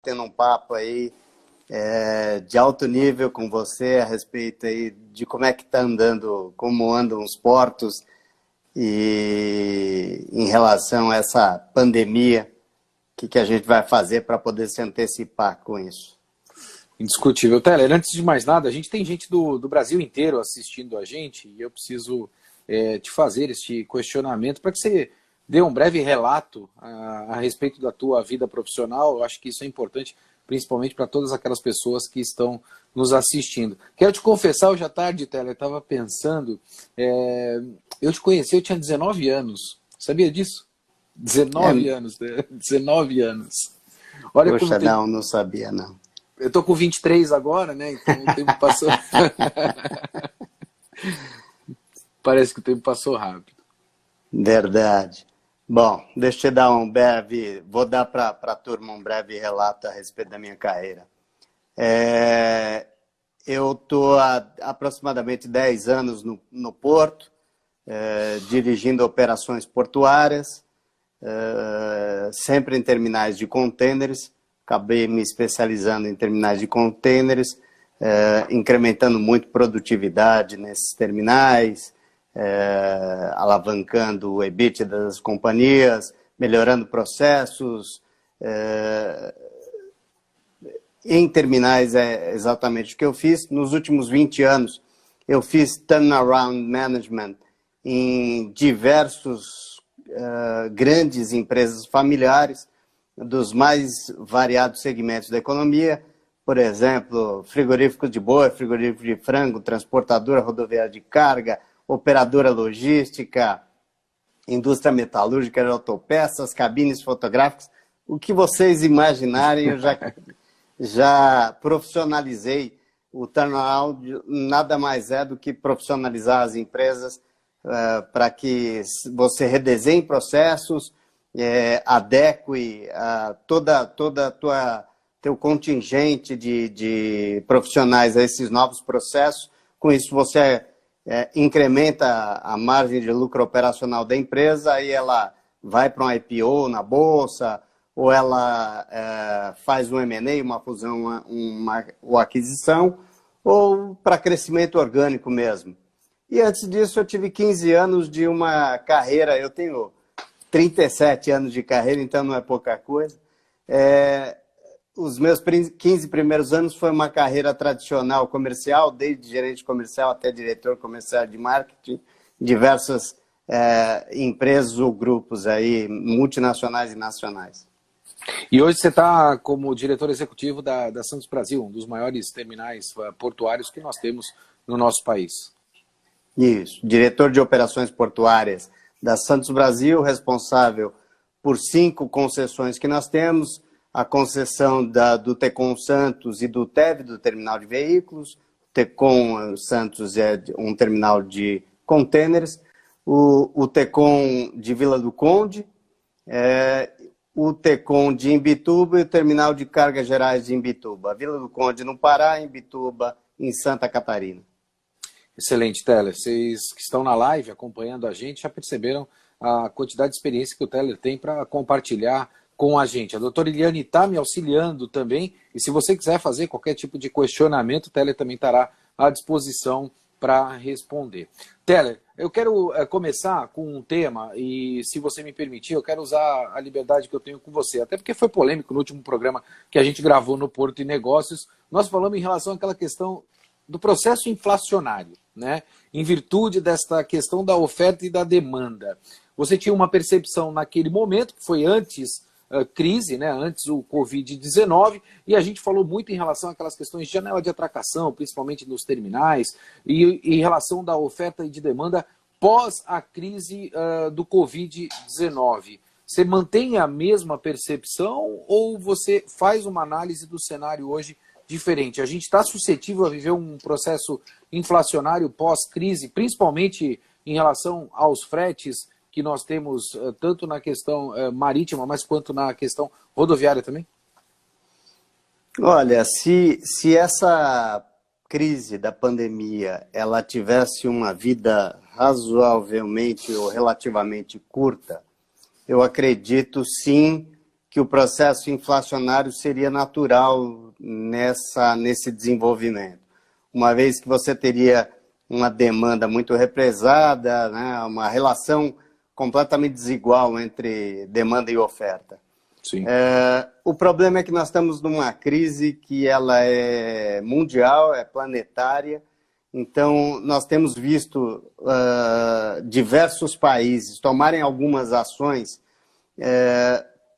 tendo um papo aí de alto nível com você a respeito aí de como é que está andando, como andam os portos e em relação a essa pandemia, o que a gente vai fazer para poder se antecipar com isso. Indiscutível. Teller, antes de mais nada, a gente tem gente do Brasil inteiro assistindo a gente e eu preciso te fazer este questionamento para que você dê um breve relato a respeito da tua vida profissional. Eu acho que isso é importante, principalmente para todas aquelas pessoas que estão nos assistindo. Quero te confessar, hoje à tarde, Teller, eu estava pensando, eu te conheci, eu tinha 19 anos. Sabia disso? 19 anos, né? 19 anos. Olha. Poxa, não sabia, não. Eu tô com 23 agora, né? Então o tempo passou. Parece que o tempo passou rápido. Verdade. Bom, deixa eu dar vou dar para a turma um breve relato a respeito da minha carreira. Eu estou há aproximadamente 10 anos no Porto, dirigindo operações portuárias, sempre em terminais de contêineres. Acabei me especializando em terminais de contêineres, incrementando muito produtividade nesses terminais, alavancando o EBITDA das companhias, melhorando processos. Em terminais é exatamente o que eu fiz. Nos últimos 20 anos, eu fiz turnaround management em diversos grandes empresas familiares, dos mais variados segmentos da economia, por exemplo, frigorífico de boi, frigorífico de frango, transportadora rodoviária de carga, operadora logística, indústria metalúrgica de autopeças, cabines fotográficas, o que vocês imaginarem, eu já profissionalizei. O turnaround nada mais é do que profissionalizar as empresas para que você redesenhe processos, adeque toda teu contingente de profissionais a esses novos processos. Com isso, você incrementa a margem de lucro operacional da empresa, aí ela vai para um IPO na bolsa, ou ela faz um M&A, uma fusão, uma aquisição, ou para crescimento orgânico mesmo. E antes disso, eu tive 15 anos de uma carreira, eu tenho 37 anos de carreira, então não é pouca coisa. Os meus 15 primeiros anos foi uma carreira tradicional comercial, desde gerente comercial até diretor comercial de marketing, diversas empresas ou grupos aí, multinacionais e nacionais. E hoje você está como diretor executivo da Santos Brasil, um dos maiores terminais portuários que nós temos no nosso país. Isso, diretor de operações portuárias da Santos Brasil, responsável por 5 concessões que nós temos, a concessão do Tecon Santos e do TEV, do Terminal de Veículos. O Tecon Santos é um terminal de contêineres, o Tecon de Vila do Conde, o Tecon de Imbituba e o Terminal de Cargas Gerais de Imbituba. Vila do Conde no Pará, Imbituba em Santa Catarina. Excelente, Teller. Vocês que estão na live acompanhando a gente já perceberam a quantidade de experiência que o Teller tem para compartilhar com a gente. A doutora Eliane está me auxiliando também, e se você quiser fazer qualquer tipo de questionamento, o Teller também estará à disposição para responder. Teller, eu quero começar com um tema, e se você me permitir, eu quero usar a liberdade que eu tenho com você, até porque foi polêmico no último programa que a gente gravou no Porto e Negócios. Nós falamos em relação àquela questão do processo inflacionário, né? Em virtude desta questão da oferta e da demanda. Você tinha uma percepção naquele momento, que foi antes crise, né? Antes o Covid-19, e a gente falou muito em relação àquelas questões de janela de atracação, principalmente nos terminais, e em relação da oferta e de demanda pós a crise do Covid-19. Você mantém a mesma percepção ou você faz uma análise do cenário hoje diferente? A gente está suscetível a viver um processo inflacionário pós-crise, principalmente em relação aos fretes que nós temos tanto na questão marítima, mas quanto na questão rodoviária também? Olha, se essa crise da pandemia ela tivesse uma vida razoavelmente ou relativamente curta, eu acredito sim que o processo inflacionário seria natural nesse desenvolvimento, uma vez que você teria uma demanda muito represada, né, uma relação completamente desigual entre demanda e oferta. Sim. O problema é que nós estamos numa crise que ela é mundial, é planetária, então nós temos visto diversos países tomarem algumas ações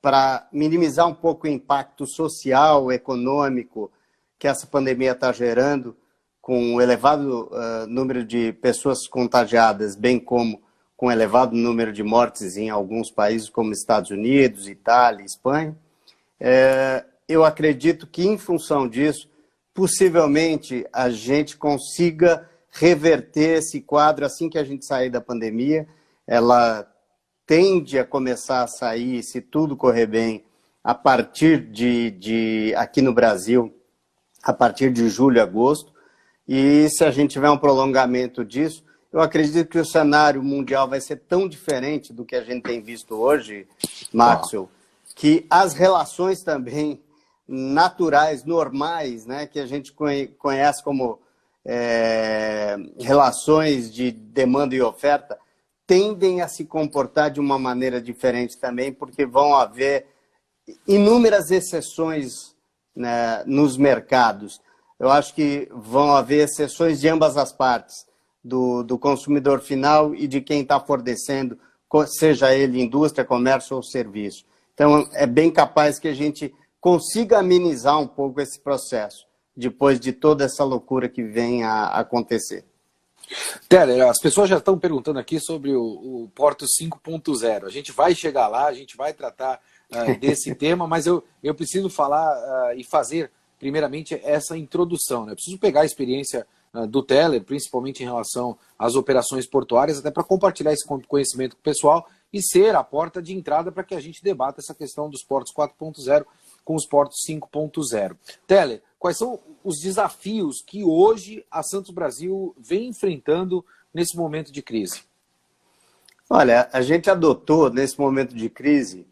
para minimizar um pouco o impacto social, econômico que essa pandemia está gerando, com o elevado número de pessoas contagiadas, bem como com elevado número de mortes em alguns países, como Estados Unidos, Itália, Espanha. Eu acredito que, em função disso, possivelmente a gente consiga reverter esse quadro assim que a gente sair da pandemia. Ela tende a começar a sair, se tudo correr bem, a partir aqui no Brasil, a partir de julho, agosto. E se a gente tiver um prolongamento disso, eu acredito que o cenário mundial vai ser tão diferente do que a gente tem visto hoje, Maxwell, que as relações também naturais, normais, né, que a gente conhece como relações de demanda e oferta, tendem a se comportar de uma maneira diferente também, porque vão haver inúmeras exceções, né, nos mercados. Eu acho que vão haver exceções de ambas as partes, do consumidor final e de quem está fornecendo, seja ele indústria, comércio ou serviço. Então, é bem capaz que a gente consiga amenizar um pouco esse processo, depois de toda essa loucura que vem a acontecer. Teller, as pessoas já estão perguntando aqui sobre o Porto 5.0. A gente vai chegar lá, a gente vai tratar desse tema, mas eu preciso falar e fazer, primeiramente, essa introdução, né? Eu preciso pegar a experiência do Teller, principalmente em relação às operações portuárias, até para compartilhar esse conhecimento com o pessoal e ser a porta de entrada para que a gente debata essa questão dos portos 4.0 com os portos 5.0. Teller, quais são os desafios que hoje a Santos Brasil vem enfrentando nesse momento de crise? Olha, a gente adotou, nesse momento de crise,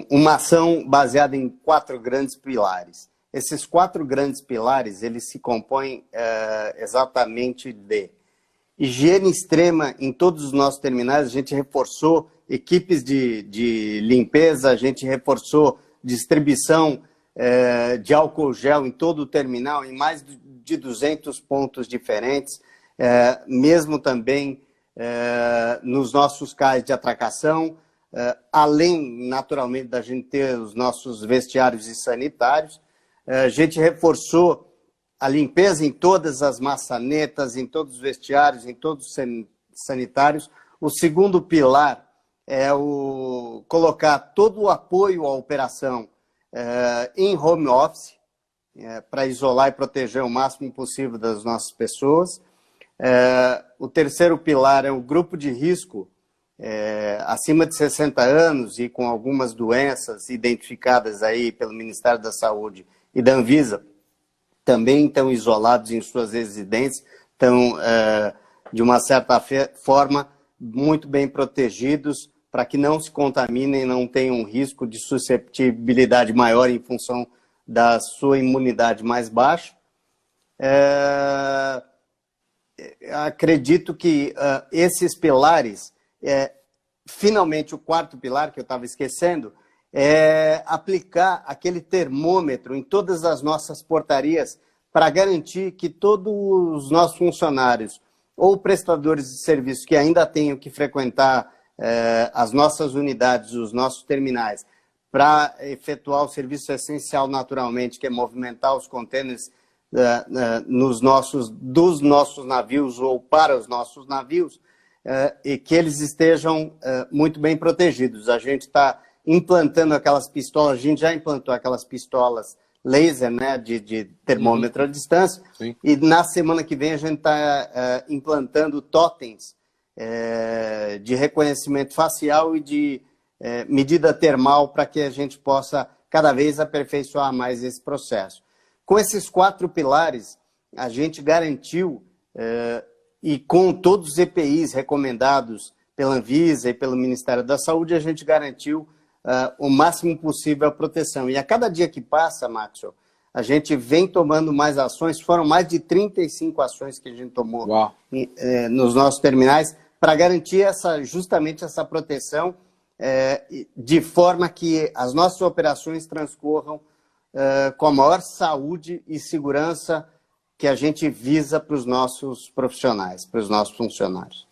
uma ação baseada em 4 grandes pilares. Esses 4 grandes pilares, eles se compõem exatamente de higiene extrema em todos os nossos terminais. A gente reforçou equipes de limpeza, a gente reforçou distribuição de álcool gel em todo o terminal, em mais de 200 pontos diferentes, mesmo também nos nossos cais de atracação, além, naturalmente, da gente ter os nossos vestiários e sanitários. A gente reforçou a limpeza em todas as maçanetas, em todos os vestiários, em todos os sanitários. O segundo pilar é colocar todo o apoio à operação em home office, para isolar e proteger o máximo possível das nossas pessoas. O terceiro pilar é o grupo de risco, acima de 60 anos e com algumas doenças identificadas aí pelo Ministério da Saúde e da Anvisa, também estão isolados em suas residências, estão, de uma certa forma, muito bem protegidos para que não se contaminem, não tenham um risco de susceptibilidade maior em função da sua imunidade mais baixa. Acredito que esses pilares, finalmente o quarto pilar que eu estava esquecendo, é aplicar aquele termômetro em todas as nossas portarias para garantir que todos os nossos funcionários ou prestadores de serviços que ainda tenham que frequentar as nossas unidades, os nossos terminais, para efetuar o serviço essencial naturalmente, que é movimentar os contêineres dos nossos navios ou para os nossos navios, e que eles estejam muito bem protegidos. A gente está implantando aquelas pistolas, a gente já implantou aquelas pistolas laser, né, de termômetro à distância. Sim. E na semana que vem a gente está implantando totens de reconhecimento facial e de medida termal para que a gente possa cada vez aperfeiçoar mais esse processo. Com esses 4 pilares, a gente garantiu, e com todos os EPIs recomendados pela Anvisa e pelo Ministério da Saúde, a gente garantiu o máximo possível a proteção. E a cada dia que passa, Maxwell, a gente vem tomando mais ações, foram mais de 35 ações que a gente tomou nos nossos terminais para garantir justamente essa proteção de forma que as nossas operações transcorram com a maior saúde e segurança que a gente visa para os nossos profissionais, para os nossos funcionários.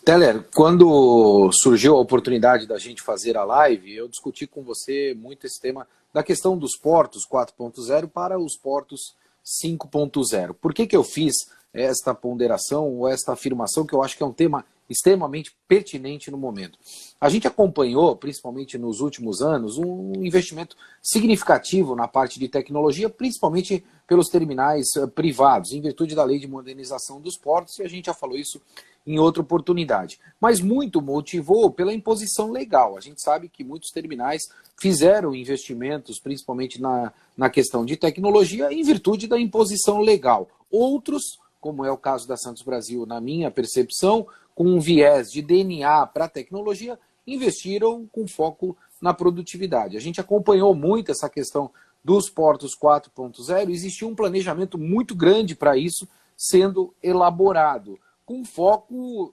Teller, quando surgiu a oportunidade da gente fazer a live, eu discuti com você muito esse tema da questão dos portos 4.0 para os portos 5.0. Por que eu fiz esta ponderação ou esta afirmação, que eu acho que é um tema extremamente pertinente no momento? A gente acompanhou, principalmente nos últimos anos, um investimento significativo na parte de tecnologia, principalmente pelos terminais privados, em virtude da lei de modernização dos portos, e a gente já falou isso em outra oportunidade. Mas muito motivou pela imposição legal. A gente sabe que muitos terminais fizeram investimentos, principalmente na questão de tecnologia, em virtude da imposição legal. Outros, como é o caso da Santos Brasil, na minha percepção, com um viés de DNA para a tecnologia, investiram com foco na produtividade. A gente acompanhou muito essa questão dos portos 4.0, existia um planejamento muito grande para isso sendo elaborado, com foco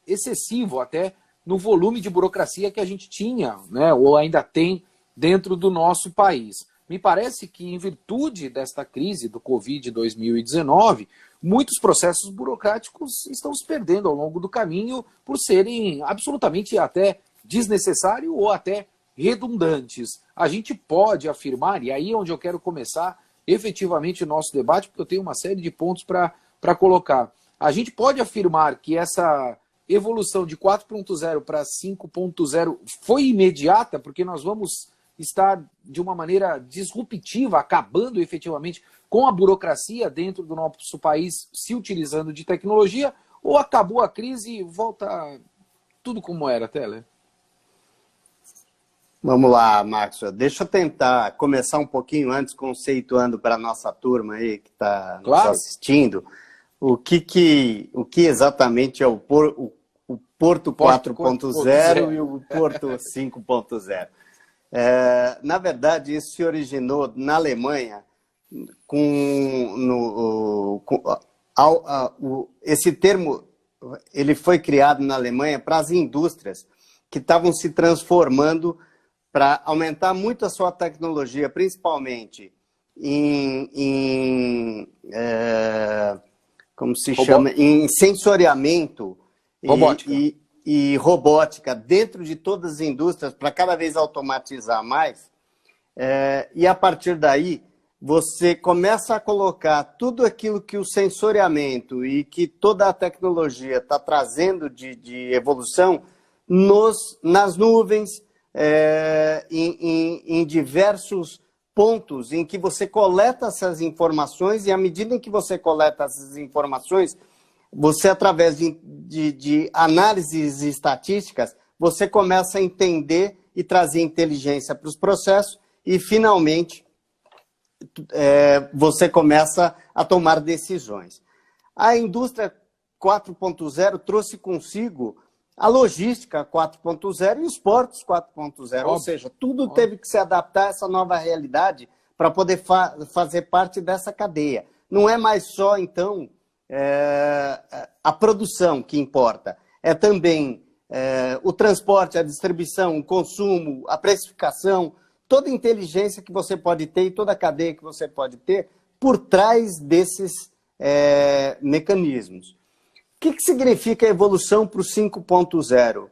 excessivo até no volume de burocracia que a gente tinha, né, ou ainda tem dentro do nosso país. Me parece que, em virtude desta crise do Covid-2019, muitos processos burocráticos estão se perdendo ao longo do caminho por serem absolutamente até desnecessários ou até redundantes. A gente pode afirmar, e aí é onde eu quero começar efetivamente o nosso debate, porque eu tenho uma série de pontos para colocar. A gente pode afirmar que essa evolução de 4.0 para 5.0 foi imediata, porque nós vamos estar de uma maneira disruptiva, acabando efetivamente com a burocracia dentro do nosso país, se utilizando de tecnologia, ou acabou a crise e volta tudo como era, Teller? Vamos lá, Maxwell. Deixa eu tentar começar um pouquinho antes, conceituando para a nossa turma aí que está nos assistindo, o que exatamente é o Porto 4.0 e o Porto 5.0. Na verdade, isso se originou na Alemanha, esse termo ele foi criado na Alemanha para as indústrias que estavam se transformando para aumentar muito a sua tecnologia, principalmente como se chama? Em sensoriamento e robótica dentro de todas as indústrias para cada vez automatizar mais. E a partir daí, você começa a colocar tudo aquilo que o sensoriamento e que toda a tecnologia está trazendo de evolução nas nuvens, em diversos pontos em que você coleta essas informações, e à medida em que você coleta essas informações, você, através de análises estatísticas, você começa a entender e trazer inteligência para os processos e, finalmente, você começa a tomar decisões. A indústria 4.0 trouxe consigo a logística 4.0 e os portos 4.0, ou seja, tudo teve que se adaptar a essa nova realidade para poder fazer parte dessa cadeia. Não é mais só, então, a produção que importa, é também o transporte, a distribuição, o consumo, a precificação, toda a inteligência que você pode ter e toda a cadeia que você pode ter por trás desses mecanismos. O que significa a evolução para o 5.0?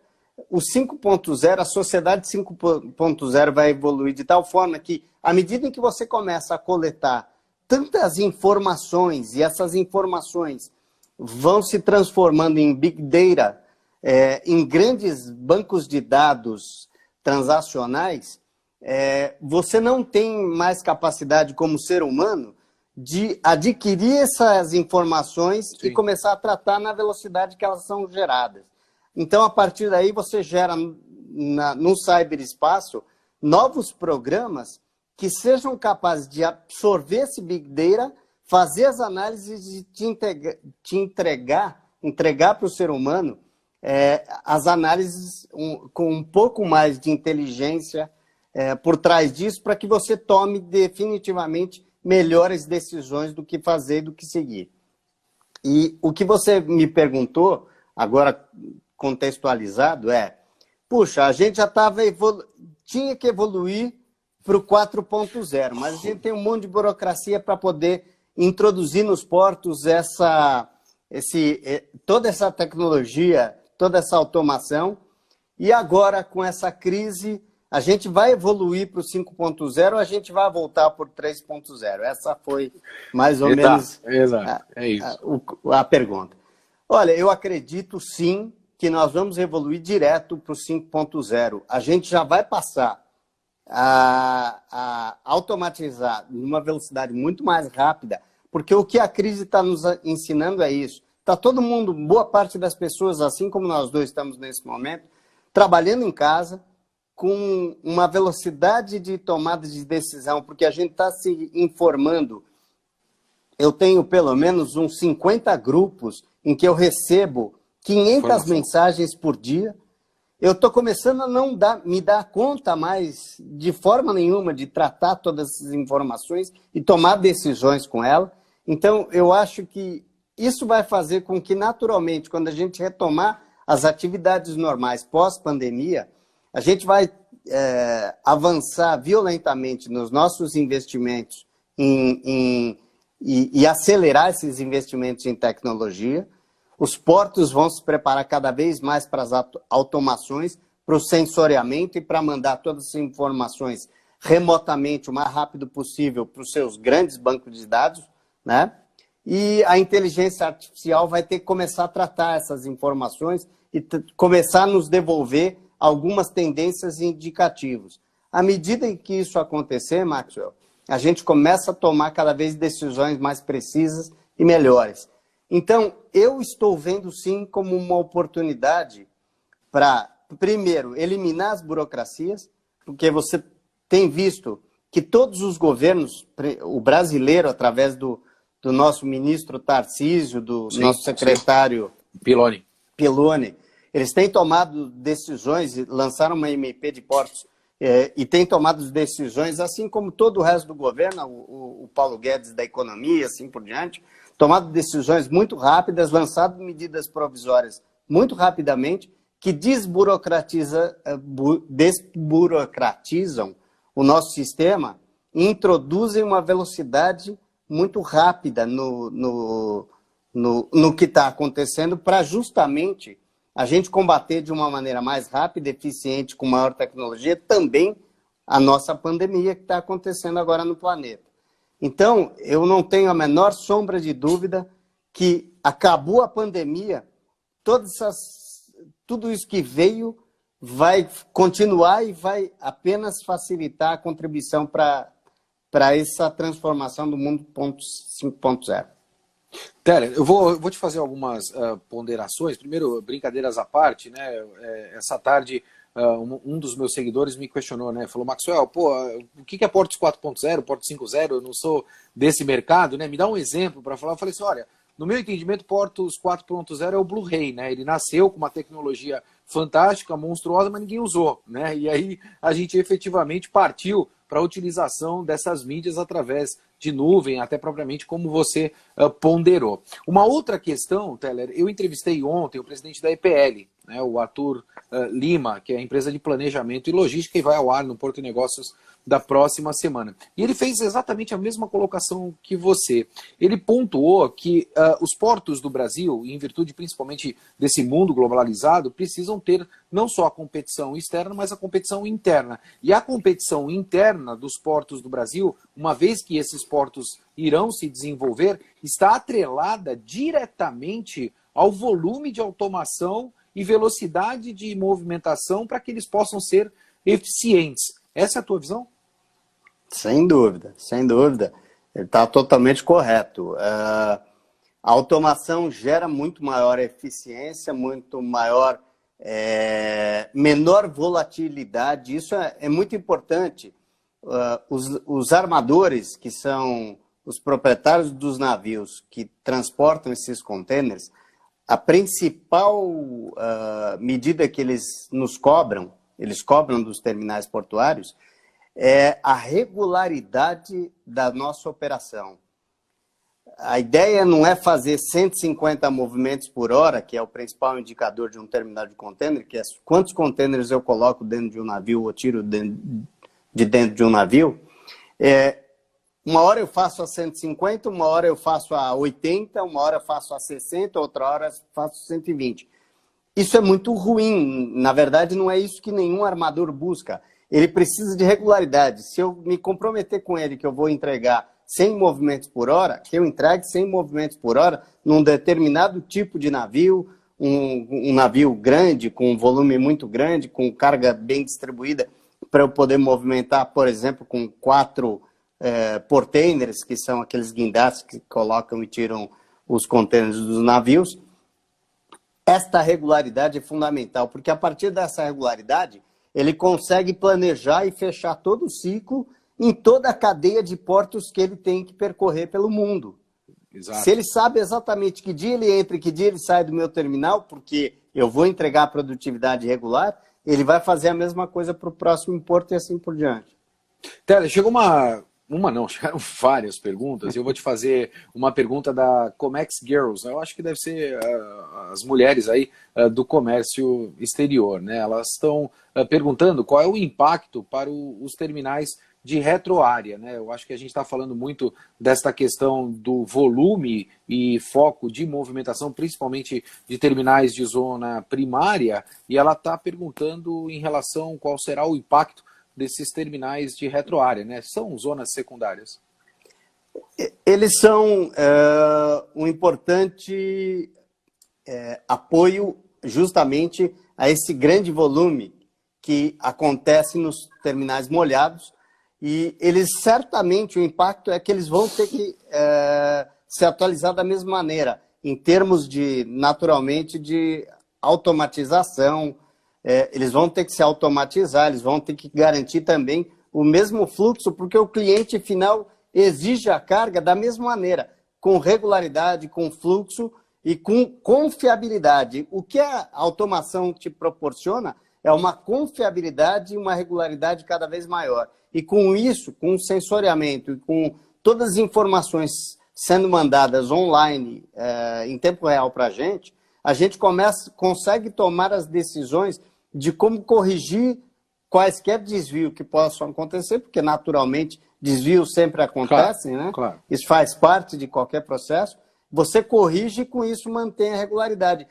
O 5.0, a sociedade 5.0 vai evoluir de tal forma que, à medida em que você começa a coletar tantas informações, e essas informações vão se transformando em Big Data, em grandes bancos de dados transacionais, você não tem mais capacidade como ser humano de adquirir essas informações e começar a tratar na velocidade que elas são geradas. Então, a partir daí, você gera no ciberespaço novos programas que sejam capazes de absorver esse Big Data, fazer as análises e te entregar para o ser humano as análises com um pouco mais de inteligência por trás disso, para que você tome definitivamente melhores decisões do que fazer e do que seguir. E o que você me perguntou, agora contextualizado, puxa, a gente já tinha que evoluir para o 4.0, mas a gente tem um monte de burocracia para poder introduzir nos portos toda essa tecnologia, toda essa automação, e agora, com essa crise, a gente vai evoluir para o 5.0 ou a gente vai voltar para o 3.0? Essa foi mais ou menos a pergunta. Olha, eu acredito sim que nós vamos evoluir direto para o 5.0. A gente já vai passar a automatizar numa velocidade muito mais rápida, porque o que a crise está nos ensinando é isso. Está todo mundo, boa parte das pessoas, assim como nós dois estamos nesse momento, trabalhando em casa, com uma velocidade de tomada de decisão, porque a gente está se informando. Eu tenho pelo menos uns 50 grupos em que eu recebo 500 mensagens por dia. Eu estou começando a não me dar conta mais, de forma nenhuma, de tratar todas essas informações e tomar decisões com ela. Então, eu acho que isso vai fazer com que, naturalmente, quando a gente retomar as atividades normais pós-pandemia, a gente vai avançar violentamente nos nossos investimentos e acelerar esses investimentos em tecnologia. Os portos vão se preparar cada vez mais para as automações, para o sensoriamento e para mandar todas as informações remotamente, o mais rápido possível, para os seus grandes bancos de dados, né? E a inteligência artificial vai ter que começar a tratar essas informações e começar a nos devolver algumas tendências e indicativos. À medida em que isso acontecer, Maxwell, a gente começa a tomar cada vez decisões mais precisas e melhores. Então, eu estou vendo, sim, como uma oportunidade para, primeiro, eliminar as burocracias, porque você tem visto que todos os governos, o brasileiro, através do nosso ministro Tarcísio, do nosso secretário Piloni, eles têm tomado decisões, lançaram uma MP de portos e têm tomado decisões, assim como todo o resto do governo, o Paulo Guedes da economia, assim por diante, tomado decisões muito rápidas, lançado medidas provisórias muito rapidamente, que desburocratizam o nosso sistema e introduzem uma velocidade muito rápida no que está acontecendo para justamente a gente combater de uma maneira mais rápida, eficiente, com maior tecnologia, também a nossa pandemia que está acontecendo agora no planeta. Então, eu não tenho a menor sombra de dúvida que acabou a pandemia, tudo isso que veio vai continuar e vai apenas facilitar a contribuição para essa transformação do mundo 5.0. Teller, eu vou te fazer algumas ponderações. Primeiro, brincadeiras à parte, né? Essa tarde, um dos meus seguidores me questionou, né? Falou, Maxwell, o que é Portos 4.0, Portos 5.0? Eu não sou desse mercado, né? Me dá um exemplo para falar. Eu falei assim, olha, no meu entendimento, Portos 4.0 é o Blu-ray, né? Ele nasceu com uma tecnologia fantástica, monstruosa, mas ninguém usou, né? E aí a gente efetivamente partiu para a utilização dessas mídias através de nuvem, até propriamente como você ponderou. Uma outra questão, Teller, eu entrevistei ontem o presidente da EPL, né, o Arthur Lima, que é a empresa de planejamento e logística e vai ao ar no Porto de Negócios da próxima semana. E ele fez exatamente a mesma colocação que você. Ele pontuou que os portos do Brasil, em virtude principalmente desse mundo globalizado, precisam ter não só a competição externa, mas a competição interna. E a competição interna dos portos do Brasil, uma vez que esses portos irão se desenvolver, está atrelada diretamente ao volume de automação e velocidade de movimentação para que eles possam ser eficientes. Essa é a tua visão? Sem dúvida, sem dúvida. Ele está totalmente correto. A automação gera muito maior eficiência, muito maior, menor volatilidade. Isso é muito importante. Os armadores, que são os proprietários dos navios que transportam esses contêineres, a principal medida que eles cobram dos terminais portuários, é a regularidade da nossa operação. A ideia não é fazer 150 movimentos por hora, que é o principal indicador de um terminal de contêiner, que é quantos contêineres eu coloco dentro de um navio ou tiro de dentro de um navio. Uma hora eu faço a 150, uma hora eu faço a 80, uma hora eu faço a 60, outra hora eu faço 120. Isso é muito ruim. Na verdade, não é isso que nenhum armador busca. Ele precisa de regularidade. Se eu me comprometer com ele que eu vou entregar 100 movimentos por hora, que eu entregue 100 movimentos por hora num determinado tipo de navio, um navio grande, com um volume muito grande, com carga bem distribuída, para eu poder movimentar, por exemplo, com 4 portainers, que são aqueles guindastes que colocam e tiram os contêineres dos navios. Esta regularidade é fundamental, porque a partir dessa regularidade, ele consegue planejar e fechar todo o ciclo em toda a cadeia de portos que ele tem que percorrer pelo mundo. Exato. Se ele sabe exatamente que dia ele entra e que dia ele sai do meu terminal, porque eu vou entregar a produtividade regular, ele vai fazer a mesma coisa para o próximo porto e assim por diante. Teller, chegou chegaram várias perguntas. Eu vou te fazer uma pergunta da Comex Girls. Eu acho que deve ser as mulheres aí do comércio exterior, né? Elas estão perguntando qual é o impacto para os terminais de retroárea, né? Eu acho que a gente está falando muito desta questão do volume e foco de movimentação, principalmente de terminais de zona primária, e ela está perguntando em relação qual será o impacto desses terminais de retroárea, né? São zonas secundárias. Eles são um importante apoio justamente a esse grande volume que acontece nos terminais molhados, e eles certamente, o impacto é que eles vão ter que se atualizar da mesma maneira, em termos de, naturalmente, de automatização. Eles vão ter que se automatizar, eles vão ter que garantir também o mesmo fluxo, porque o cliente final exige a carga da mesma maneira, com regularidade, com fluxo e com confiabilidade. O que a automação te proporciona é uma confiabilidade e uma regularidade cada vez maior. E com isso, com o sensoriamento e com todas as informações sendo mandadas online em tempo real para a gente consegue tomar as decisões de como corrigir quaisquer desvios que possam acontecer, porque naturalmente desvios sempre acontecem, claro, né? Claro. Isso faz parte de qualquer processo. Você corrige e com isso mantém a regularidade.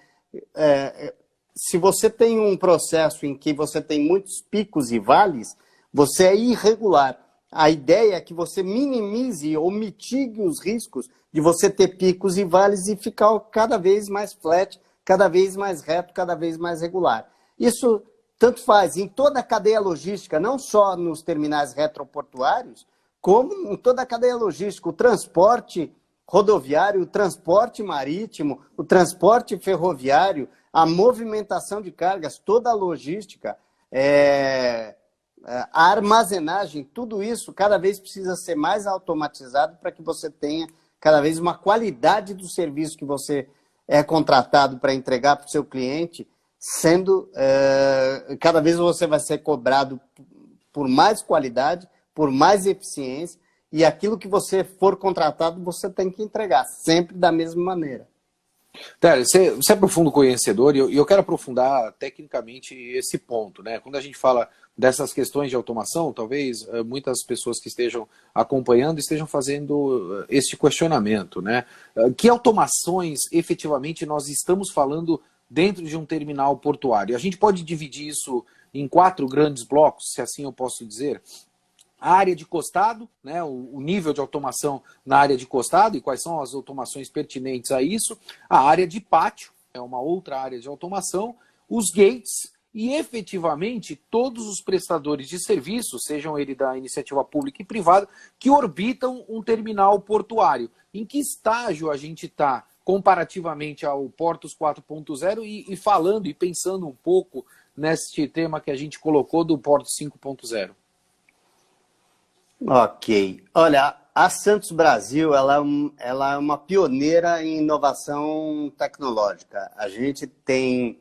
Se você tem um processo em que você tem muitos picos e vales, você é irregular. A ideia é que você minimize ou mitigue os riscos de você ter picos e vales e ficar cada vez mais flat, cada vez mais reto, cada vez mais regular. Isso tanto faz em toda a cadeia logística, não só nos terminais retroportuários, como em toda a cadeia logística, o transporte rodoviário, o transporte marítimo, o transporte ferroviário, a movimentação de cargas, toda a logística, a armazenagem, tudo isso cada vez precisa ser mais automatizado para que você tenha cada vez uma qualidade do serviço que você é contratado para entregar para o seu cliente, sendo cada vez você vai ser cobrado por mais qualidade, por mais eficiência, e aquilo que você for contratado, você tem que entregar, sempre da mesma maneira. Teller, você é profundo conhecedor e eu quero aprofundar tecnicamente esse ponto, né? Quando a gente fala dessas questões de automação, talvez muitas pessoas que estejam acompanhando estejam fazendo este questionamento, né? Que automações efetivamente nós estamos falando dentro de um terminal portuário? A gente pode dividir isso em 4 grandes blocos, se assim eu posso dizer. A área de costado, né, o nível de automação na área de costado e quais são as automações pertinentes a isso. A área de pátio é uma outra área de automação. Os gates e, efetivamente, todos os prestadores de serviço, sejam eles da iniciativa pública e privada, que orbitam um terminal portuário. Em que estágio a gente está comparativamente ao Portos 4.0 e falando e pensando um pouco neste tema que a gente colocou do Porto 5.0? Ok. Olha, A Santos Brasil, ela é uma pioneira em inovação tecnológica. A gente tem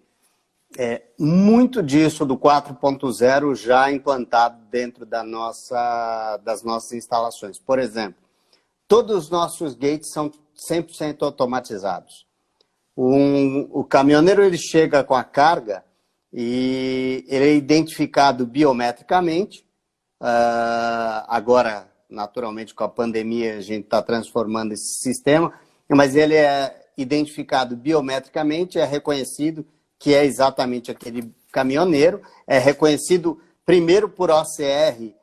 muito disso do 4.0 já implantado dentro das nossas instalações. Por exemplo, todos os nossos gates são 100% automatizados. O caminhoneiro ele chega com a carga e ele é identificado biometricamente. Agora, naturalmente, com a pandemia, a gente está transformando esse sistema, mas ele é identificado biometricamente, é reconhecido que é exatamente aquele caminhoneiro, é reconhecido primeiro por OCR.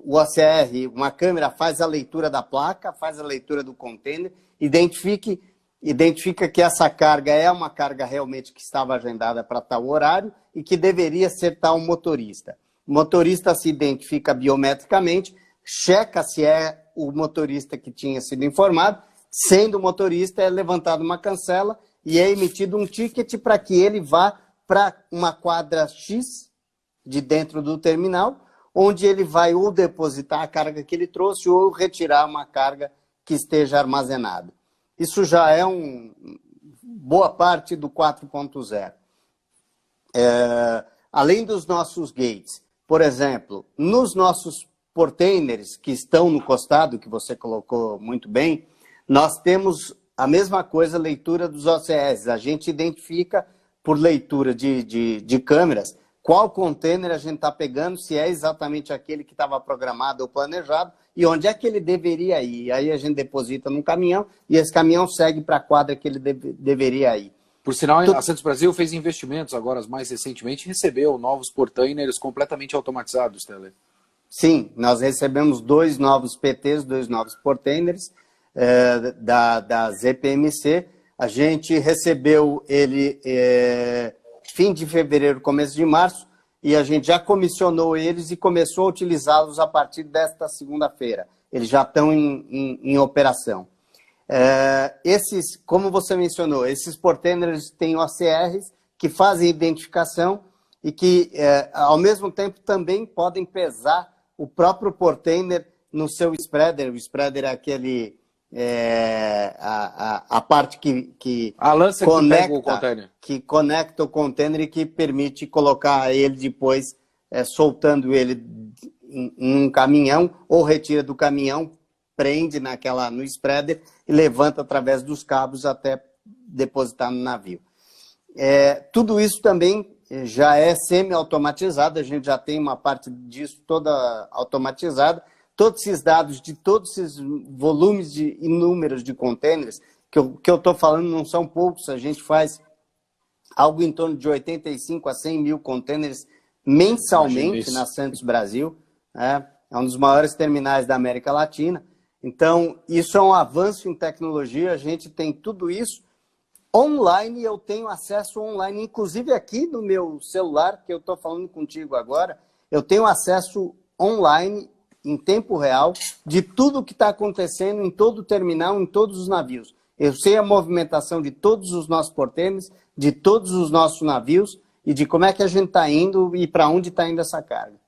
O OCR, uma câmera faz a leitura da placa, faz a leitura do container, identifica que essa carga é uma carga realmente que estava agendada para tal horário e que deveria ser tal motorista. O motorista se identifica biometricamente, checa se é o motorista que tinha sido informado, sendo o motorista, é levantada uma cancela e é emitido um ticket para que ele vá para uma quadra X de dentro do terminal, onde ele vai ou depositar a carga que ele trouxe ou retirar uma carga que esteja armazenada. Isso já é boa parte do 4.0. Além dos nossos gates, por exemplo, nos nossos portainers que estão no costado, que você colocou muito bem, nós temos a mesma coisa, leitura dos OCRs. A gente identifica por leitura de câmeras qual container a gente está pegando, se é exatamente aquele que estava programado ou planejado e onde é que ele deveria ir. Aí a gente deposita num caminhão e esse caminhão segue para a quadra que ele deveria ir. Por sinal, a Santos Brasil fez investimentos agora, mais recentemente, recebeu novos portainers completamente automatizados, Teller. Sim, nós recebemos 2 novos PTs, 2 novos portainers da ZPMC. A gente recebeu ele fim de fevereiro, começo de março, e a gente já comissionou eles e começou a utilizá-los a partir desta segunda-feira. Eles já estão em operação. Como você mencionou, esses portainers têm OCRs que fazem identificação e que, ao mesmo tempo, também podem pesar o próprio portainer no seu spreader. O spreader é aquele... a parte que a lança que conecta o container e que permite colocar ele depois, soltando ele em um caminhão, ou retira do caminhão, prende no spreader e levanta através dos cabos até depositar no navio. Tudo isso também já é semi-automatizado, a gente já tem uma parte disso toda automatizada. Todos esses dados de todos esses volumes e números de containers, que eu estou falando não são poucos, a gente faz algo em torno de 85 a 100 mil containers mensalmente na Santos Brasil. É um dos maiores terminais da América Latina. Então, isso é um avanço em tecnologia, a gente tem tudo isso online e eu tenho acesso online, inclusive aqui no meu celular, que eu estou falando contigo agora, eu tenho acesso online em tempo real de tudo o que está acontecendo em todo o terminal, em todos os navios. Eu sei a movimentação de todos os nossos portainers, de todos os nossos navios e de como é que a gente está indo e para onde está indo essa carga.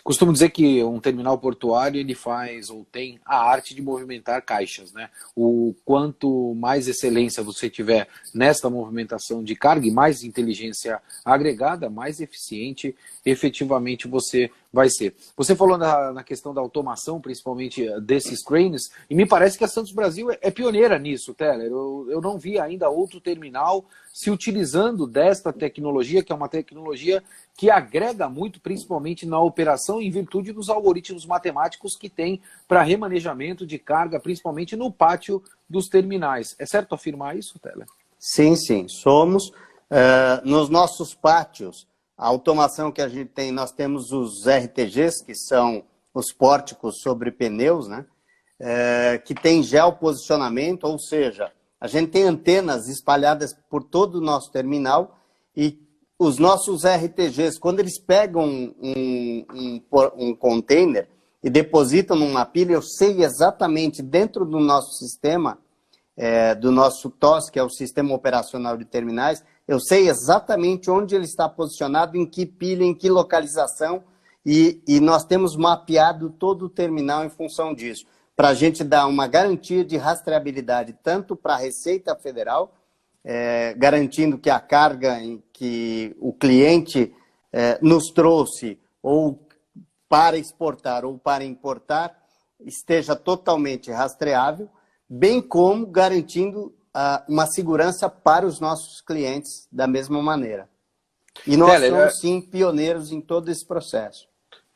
Costumo dizer que um terminal portuário ele faz ou tem a arte de movimentar caixas, né? O quanto mais excelência você tiver nesta movimentação de carga e mais inteligência agregada, mais eficiente efetivamente você vai ser. Você falou na questão da automação, principalmente desses cranes, e me parece que a Santos Brasil é pioneira nisso, Teller. Eu não vi ainda outro terminal se utilizando desta tecnologia, que é uma tecnologia que agrega muito, principalmente na operação, em virtude dos algoritmos matemáticos que tem para remanejamento de carga, principalmente no pátio dos terminais. É certo afirmar isso, Teller? Sim, sim. Somos. Nos nossos pátios, a automação que a gente tem, nós temos os RTGs, que são os pórticos sobre pneus, né? Que tem geoposicionamento, ou seja, a gente tem antenas espalhadas por todo o nosso terminal e os nossos RTGs, quando eles pegam um container e depositam numa pilha, eu sei exatamente dentro do nosso sistema, do nosso TOS, que é o Sistema Operacional de Terminais, eu sei exatamente onde ele está posicionado, em que pilha, em que localização, e nós temos mapeado todo o terminal em função disso, para a gente dar uma garantia de rastreabilidade tanto para a Receita Federal, garantindo que a carga que o cliente nos trouxe, ou para exportar ou para importar, esteja totalmente rastreável, bem como garantindo uma segurança para os nossos clientes da mesma maneira. E nós somos, sim, pioneiros em todo esse processo.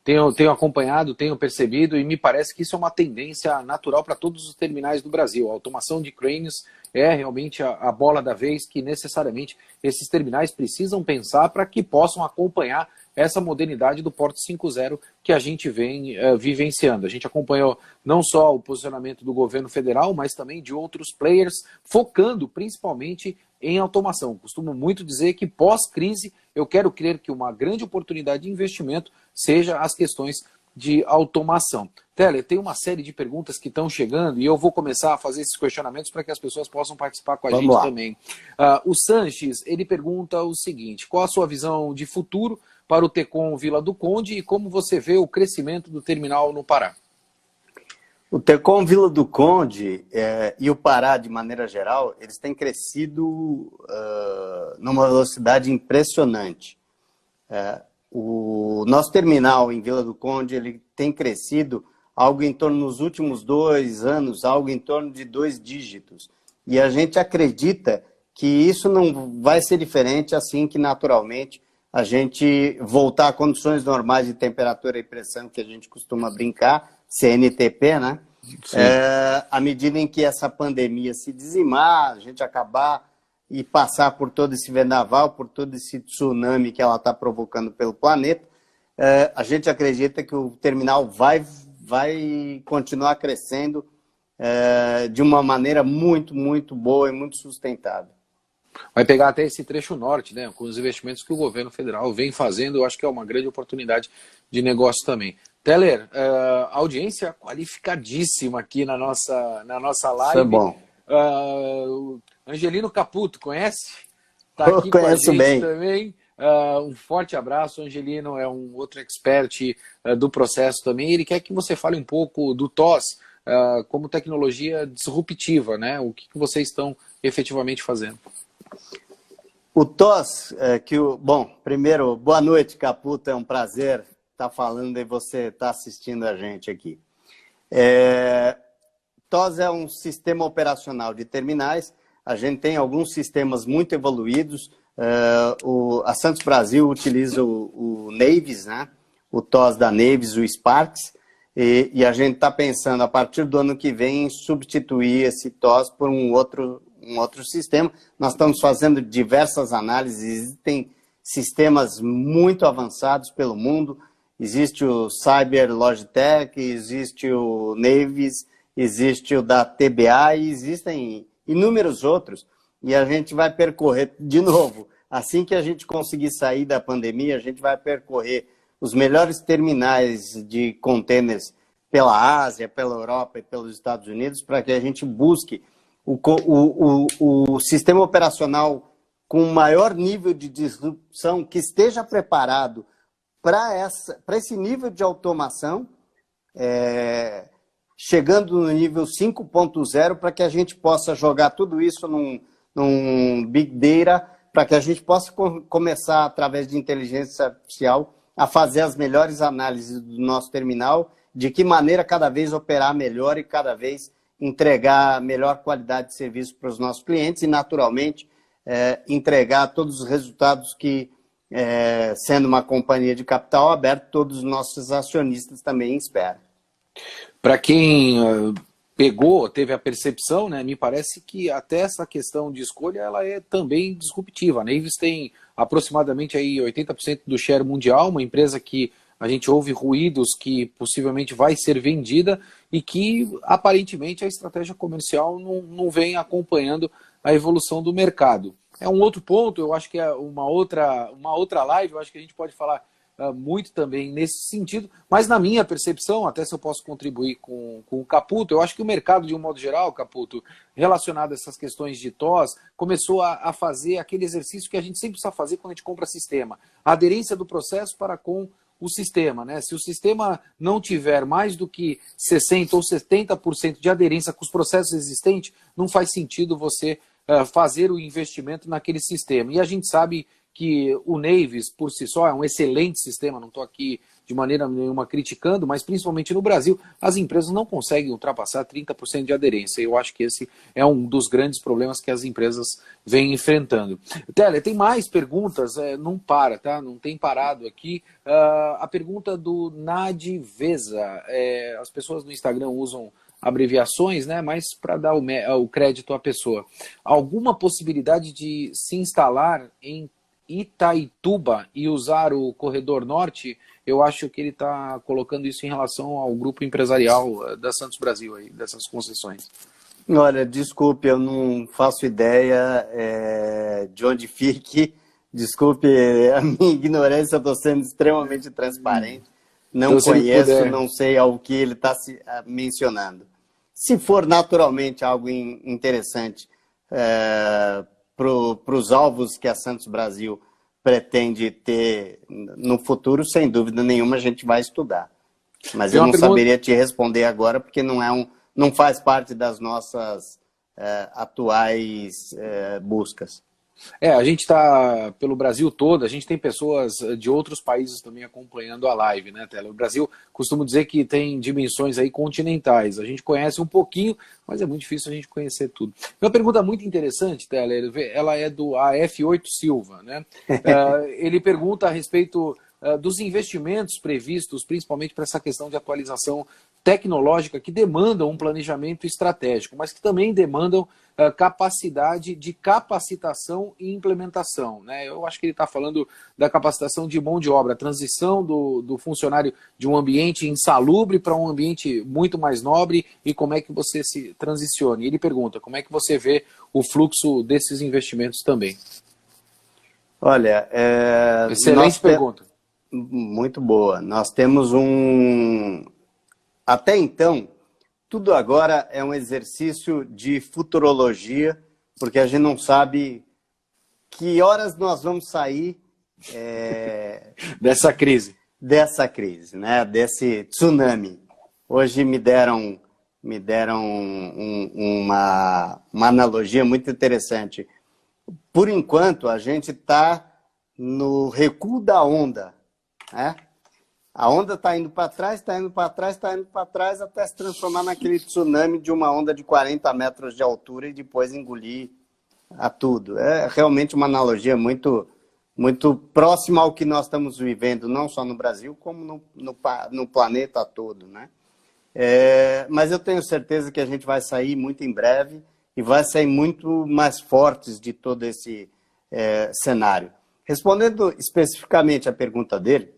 Tenho acompanhado, tenho percebido, e me parece que isso é uma tendência natural para todos os terminais do Brasil. A automação de cranes é realmente a bola da vez que necessariamente esses terminais precisam pensar para que possam acompanhar essa modernidade do Porto 5.0 que a gente vem vivenciando. A gente acompanhou não só o posicionamento do governo federal, mas também de outros players, focando principalmente em automação. Costumo muito dizer que pós-crise, eu quero crer que uma grande oportunidade de investimento seja as questões de automação. Teller, tem uma série de perguntas que estão chegando e eu vou começar a fazer esses questionamentos para que as pessoas possam participar com a gente também. O Sanches, ele pergunta o seguinte: qual a sua visão de futuro para o Tecon Vila do Conde e como você vê o crescimento do terminal no Pará? O Tecon Vila do Conde e o Pará, de maneira geral, eles têm crescido numa velocidade impressionante. O nosso terminal em Vila do Conde ele tem crescido algo em torno, nos últimos 2 anos, algo em torno de 2 dígitos. E a gente acredita que isso não vai ser diferente assim que, naturalmente, a gente voltar a condições normais de temperatura e pressão, que a gente costuma brincar, CNTP, né? À medida em que essa pandemia se dizimar, a gente acabar e passar por todo esse vendaval, por todo esse tsunami que ela está provocando pelo planeta, a gente acredita que o terminal vai continuar crescendo de uma maneira muito, muito boa e muito sustentável. Vai pegar até esse trecho norte, né? Com os investimentos que o governo federal vem fazendo, eu acho que é uma grande oportunidade de negócio também. Teller, audiência qualificadíssima aqui na nossa live. Isso é bom. Angelino Caputo, conhece? Está aqui com a gente bem também. Um forte abraço. O Angelino é um outro expert do processo também. Ele quer que você fale um pouco do TOS como tecnologia disruptiva, né? O que vocês estão efetivamente fazendo? O TOS, bom, primeiro, boa noite, Caputo, é um prazer estar falando e você estar assistindo a gente aqui. TOS é um sistema operacional de terminais, a gente tem alguns sistemas muito evoluídos, a Santos Brasil utiliza o Navis, né? O TOS da Navis, o Sparks, e a gente está pensando, a partir do ano que vem, em substituir esse TOS por um outro sistema. Nós estamos fazendo diversas análises, existem sistemas muito avançados pelo mundo, existe o Cyber Logitech, existe o Navis, existe o da TBA e existem inúmeros outros. E a gente vai percorrer, de novo, assim que a gente conseguir sair da pandemia, a gente vai percorrer os melhores terminais de containers pela Ásia, pela Europa e pelos Estados Unidos para que a gente busque o sistema operacional com maior nível de disrupção que esteja preparado para esse nível de automação, chegando no nível 5.0, para que a gente possa jogar tudo isso num Big Data, para que a gente possa começar, através de inteligência artificial, a fazer as melhores análises do nosso terminal, de que maneira cada vez operar melhor e cada vez entregar melhor qualidade de serviço para os nossos clientes e, naturalmente, entregar todos os resultados que, sendo uma companhia de capital aberto, todos os nossos acionistas também esperam. Para quem teve a percepção, né, me parece que até essa questão de escolha ela é também disruptiva. A Navis tem aproximadamente aí 80% do share mundial, uma empresa que a gente ouve ruídos que possivelmente vai ser vendida e que aparentemente a estratégia comercial não vem acompanhando a evolução do mercado. É um outro ponto, eu acho que é uma outra live, eu acho que a gente pode falar muito também nesse sentido, mas na minha percepção, até se eu posso contribuir com o Caputo, eu acho que o mercado de um modo geral, Caputo, relacionado a essas questões de TOS, começou a fazer aquele exercício que a gente sempre precisa fazer quando a gente compra sistema, a aderência do processo para com o sistema, né? Se o sistema não tiver mais do que 60% ou 70% de aderência com os processos existentes, não faz sentido você fazer o investimento naquele sistema. E a gente sabe que o Navis, por si só, é um excelente sistema, não estou aqui de maneira nenhuma criticando, mas principalmente no Brasil, as empresas não conseguem ultrapassar 30% de aderência. Eu acho que esse é um dos grandes problemas que as empresas vêm enfrentando. Teller, tem mais perguntas? Não para, tá? Não tem parado aqui. A pergunta do Nadiveza. As pessoas no Instagram usam abreviações, né? Mas para dar o crédito à pessoa. Alguma possibilidade de se instalar em Itaituba e usar o corredor norte? Eu acho que ele está colocando isso em relação ao grupo empresarial da Santos Brasil, aí, dessas concessões. Olha, desculpe, eu não faço ideia de onde fique. Desculpe a minha ignorância, eu estou sendo extremamente transparente. Não então, conheço, não sei ao que ele está mencionando. Se for naturalmente algo interessante para os alvos que a Santos Brasil pretende ter no futuro, sem dúvida nenhuma a gente vai estudar. Mas eu não saberia te responder agora, porque não faz parte das nossas atuais buscas. A gente está pelo Brasil todo, a gente tem pessoas de outros países também acompanhando a live, né, Teller? O Brasil, costumo dizer que tem dimensões aí continentais. A gente conhece um pouquinho, mas é muito difícil a gente conhecer tudo. Uma pergunta muito interessante, Teller, ela é do AF8 Silva, né? Ele pergunta a respeito dos investimentos previstos, principalmente para essa questão de atualização tecnológica, que demandam um planejamento estratégico, mas que também demandam capacidade de capacitação e implementação, né? Eu acho que ele está falando da capacitação de mão de obra, a transição do funcionário de um ambiente insalubre para um ambiente muito mais nobre, e como é que você se transicione. Ele pergunta, como é que você vê o fluxo desses investimentos também? Olha, excelente pergunta. Muito boa. Nós temos até então, tudo agora é um exercício de futurologia, porque a gente não sabe que horas nós vamos sair dessa crise. Dessa crise, né? Desse tsunami. Hoje me deram uma analogia muito interessante. Por enquanto, a gente está no recuo da onda, né? A onda está indo para trás, está indo para trás, está indo para trás, até se transformar naquele tsunami de uma onda de 40 metros de altura e depois engolir a tudo. É realmente uma analogia muito, muito próxima ao que nós estamos vivendo, não só no Brasil, como no planeta todo, né? Mas eu tenho certeza que a gente vai sair muito em breve e vai sair muito mais fortes de todo esse cenário. Respondendo especificamente à pergunta dele,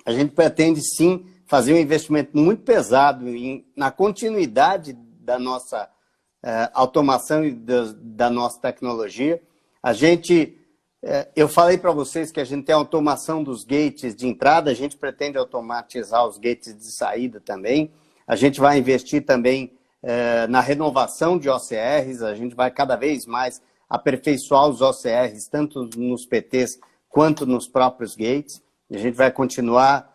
a gente pretende, sim, fazer um investimento muito pesado na continuidade da nossa automação e da nossa tecnologia. Eu falei para vocês que a gente tem a automação dos gates de entrada, a gente pretende automatizar os gates de saída também. A gente vai investir também na renovação de OCRs, a gente vai cada vez mais aperfeiçoar os OCRs, tanto nos PTs quanto nos próprios gates. A gente vai continuar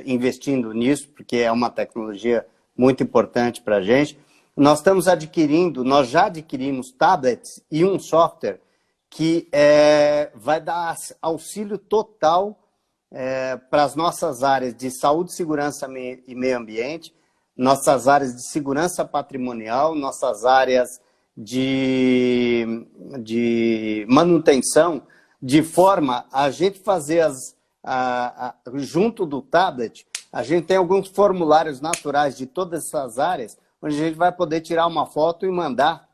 investindo nisso, porque é uma tecnologia muito importante para a gente. Nós já adquirimos tablets e um software que vai dar auxílio total para as nossas áreas de saúde, segurança e meio ambiente, nossas áreas de segurança patrimonial, nossas áreas de manutenção, de forma a gente fazer junto do tablet, a gente tem alguns formulários naturais de todas essas áreas, onde a gente vai poder tirar uma foto e mandar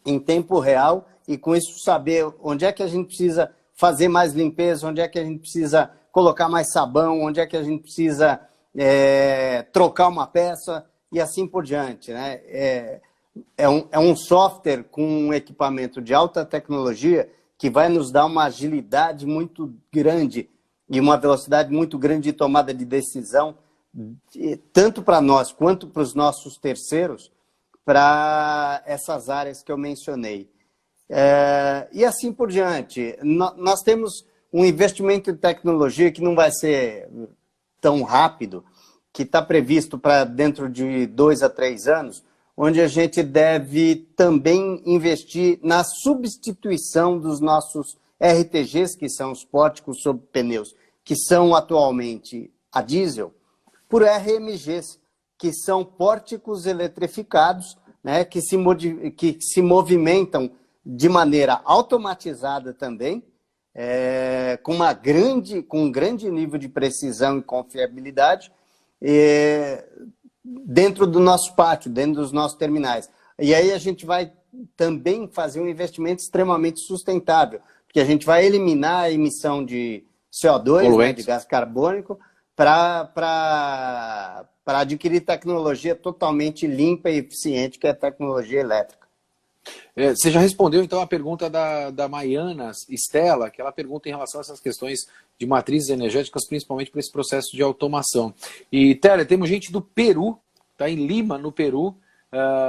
em tempo real, e com isso saber onde é que a gente precisa fazer mais limpeza, onde é que a gente precisa colocar mais sabão, onde é que a gente precisa trocar uma peça e assim por diante, né? É um software com um equipamento de alta tecnologia que vai nos dar uma agilidade muito grande e uma velocidade muito grande de tomada de decisão, tanto para nós quanto para os nossos terceiros, para essas áreas que eu mencionei. E assim por diante. Nós temos um investimento em tecnologia que não vai ser tão rápido, que está previsto para dentro de 2 a 3 anos, onde a gente deve também investir na substituição dos nossos RTGs, que são os pórticos sob pneus, que são atualmente a diesel, por RMGs, que são pórticos eletrificados, né, que se movimentam de maneira automatizada também, com um grande nível de precisão e confiabilidade, dentro do nosso pátio, dentro dos nossos terminais. E aí a gente vai também fazer um investimento extremamente sustentável, porque a gente vai eliminar a emissão de CO2, né, de gás carbônico, para adquirir tecnologia totalmente limpa e eficiente, que é a tecnologia elétrica. Você já respondeu, então, a pergunta da Maiana Estela, que ela pergunta em relação a essas questões de matrizes energéticas, principalmente para esse processo de automação. E, Teller, temos gente do Peru, tá em Lima, no Peru,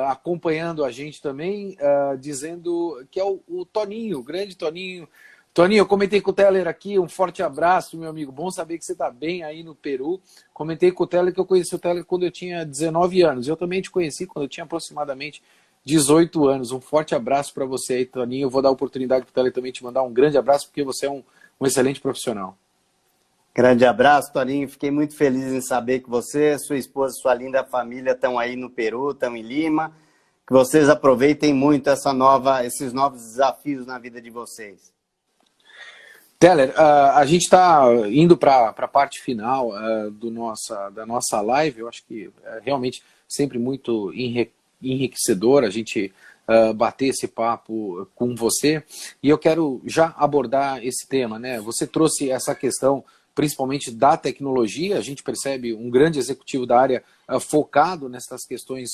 acompanhando a gente também, dizendo que é o Toninho, o grande Toninho. Toninho, eu comentei com o Teller aqui, um forte abraço, meu amigo, bom saber que você está bem aí no Peru. Comentei com o Teller que eu conheci o Teller quando eu tinha 19 anos, eu também te conheci quando eu tinha aproximadamente 18 anos. Um forte abraço para você aí, Toninho. Eu vou dar a oportunidade para o Teller também te mandar um grande abraço, porque você é um excelente profissional. Grande abraço, Toninho. Fiquei muito feliz em saber que você, sua esposa, sua linda família estão aí no Peru, estão em Lima. Que vocês aproveitem muito esses novos desafios na vida de vocês. Teller, a gente está indo para a parte final da nossa live. Eu acho que é realmente sempre muito enriquecedor a gente bater esse papo com você. E eu quero já abordar esse tema, né? Você trouxe essa questão principalmente da tecnologia. A gente percebe um grande executivo da área focado nessas questões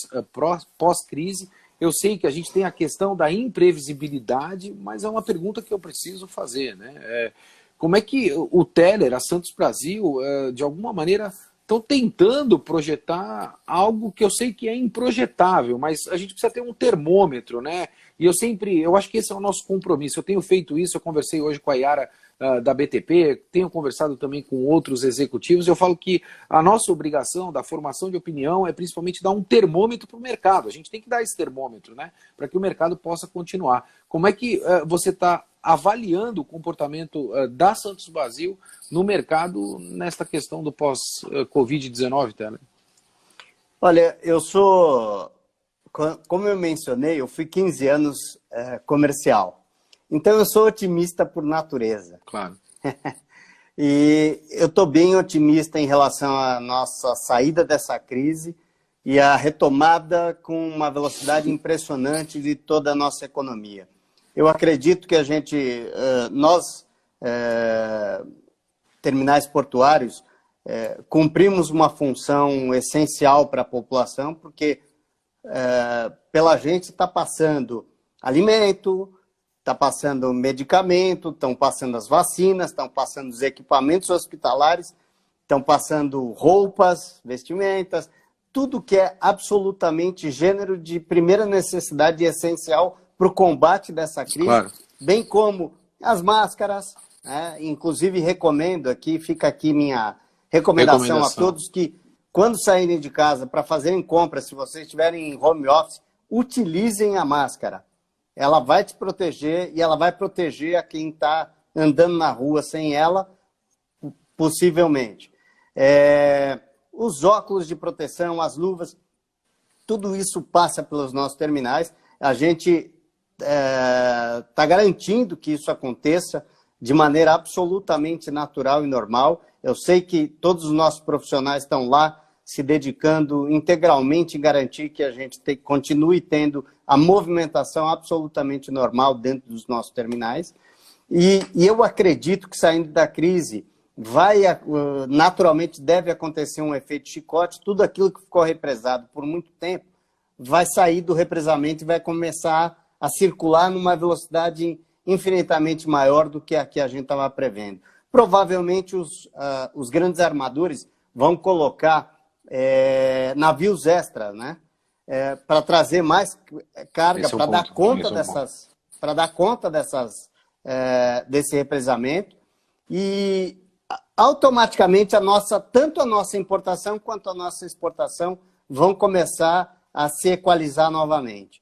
pós-crise. Eu sei que a gente tem a questão da imprevisibilidade, mas é uma pergunta que eu preciso fazer, né? Como é que o Teller, a Santos Brasil, de alguma maneira, estão tentando projetar algo que eu sei que é improjetável, mas a gente precisa ter um termômetro, né? E eu acho que esse é o nosso compromisso. Eu tenho feito isso, eu conversei hoje com a Yara da BTP, tenho conversado também com outros executivos. Eu falo que a nossa obrigação da formação de opinião é principalmente dar um termômetro para o mercado. A gente tem que dar esse termômetro, né, para que o mercado possa continuar. Como é que você está avaliando o comportamento da Santos Brasil no mercado nesta questão do pós-Covid-19, Teller? Olha, como eu mencionei, eu fui 15 anos comercial. Então, eu sou otimista por natureza. Claro. E eu estou bem otimista em relação à nossa saída dessa crise e a retomada com uma velocidade impressionante de toda a nossa economia. Eu acredito que nós, terminais portuários, cumprimos uma função essencial para a população, porque pela gente está passando alimento, está passando medicamento, estão passando as vacinas, estão passando os equipamentos hospitalares, estão passando roupas, vestimentas, tudo que é absolutamente gênero de primeira necessidade e essencial para o combate dessa crise, claro, bem como as máscaras, né? Inclusive fica aqui minha recomendação a todos que, quando saírem de casa para fazerem compras, se vocês estiverem em home office, utilizem a máscara. Ela vai te proteger e ela vai proteger a quem está andando na rua sem ela, possivelmente. Os óculos de proteção, as luvas, tudo isso passa pelos nossos terminais. A gente está garantindo que isso aconteça de maneira absolutamente natural e normal. Eu sei que todos os nossos profissionais estão lá se dedicando integralmente em garantir que a gente continue tendo a movimentação absolutamente normal dentro dos nossos terminais. E eu acredito que, saindo da crise, naturalmente deve acontecer um efeito chicote. Tudo aquilo que ficou represado por muito tempo vai sair do represamento e vai começar a circular numa velocidade infinitamente maior do que a que a gente estava prevendo. Provavelmente os grandes armadores vão colocar navios extras, né? Para trazer mais carga, para dar conta desse represamento. e automaticamente tanto a nossa importação quanto a nossa exportação vão começar a se equalizar novamente.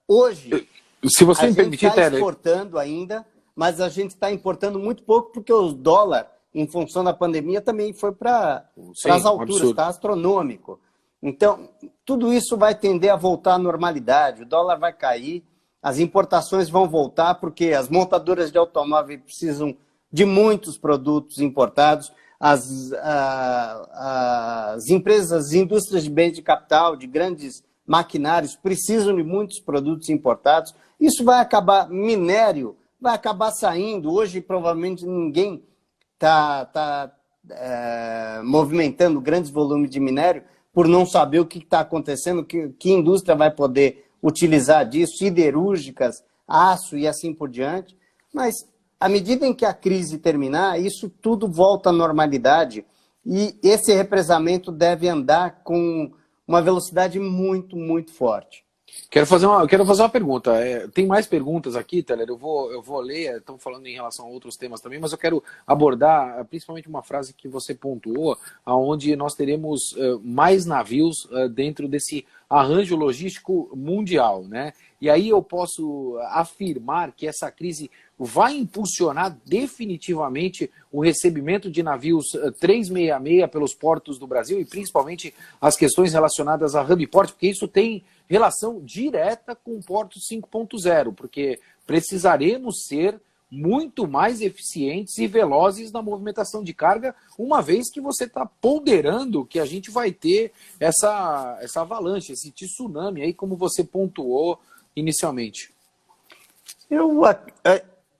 Hoje, se você a me gente permitir, está Teller, exportando ainda, mas a gente está importando muito pouco porque o dólar, em função da pandemia, também foi para as alturas, está astronômico. Então, tudo isso vai tender a voltar à normalidade, o dólar vai cair, as importações vão voltar, porque as montadoras de automóvel precisam de muitos produtos importados, as empresas, as indústrias de bens de capital, de grandes maquinários, precisam de muitos produtos importados. Isso vai acabar, minério vai acabar saindo. Hoje, provavelmente, ninguém está movimentando grandes volumes de minério por não saber o que está acontecendo, que indústria vai poder utilizar disso, siderúrgicas, aço e assim por diante. Mas, à medida em que a crise terminar, isso tudo volta à normalidade e esse represamento deve andar com uma velocidade muito, muito forte. Quero fazer uma pergunta. Tem mais perguntas aqui, Teller? Eu vou ler, estão falando em relação a outros temas também, mas eu quero abordar principalmente uma frase que você pontuou, onde nós teremos mais navios dentro desse arranjo logístico mundial, né? E aí eu posso afirmar que essa crise vai impulsionar definitivamente o recebimento de navios 366 pelos portos do Brasil e principalmente as questões relacionadas a hub port, porque isso tem relação direta com o Porto 5.0, porque precisaremos ser muito mais eficientes e velozes na movimentação de carga, uma vez que você está ponderando que a gente vai ter essa avalanche, esse tsunami aí, como você pontuou inicialmente.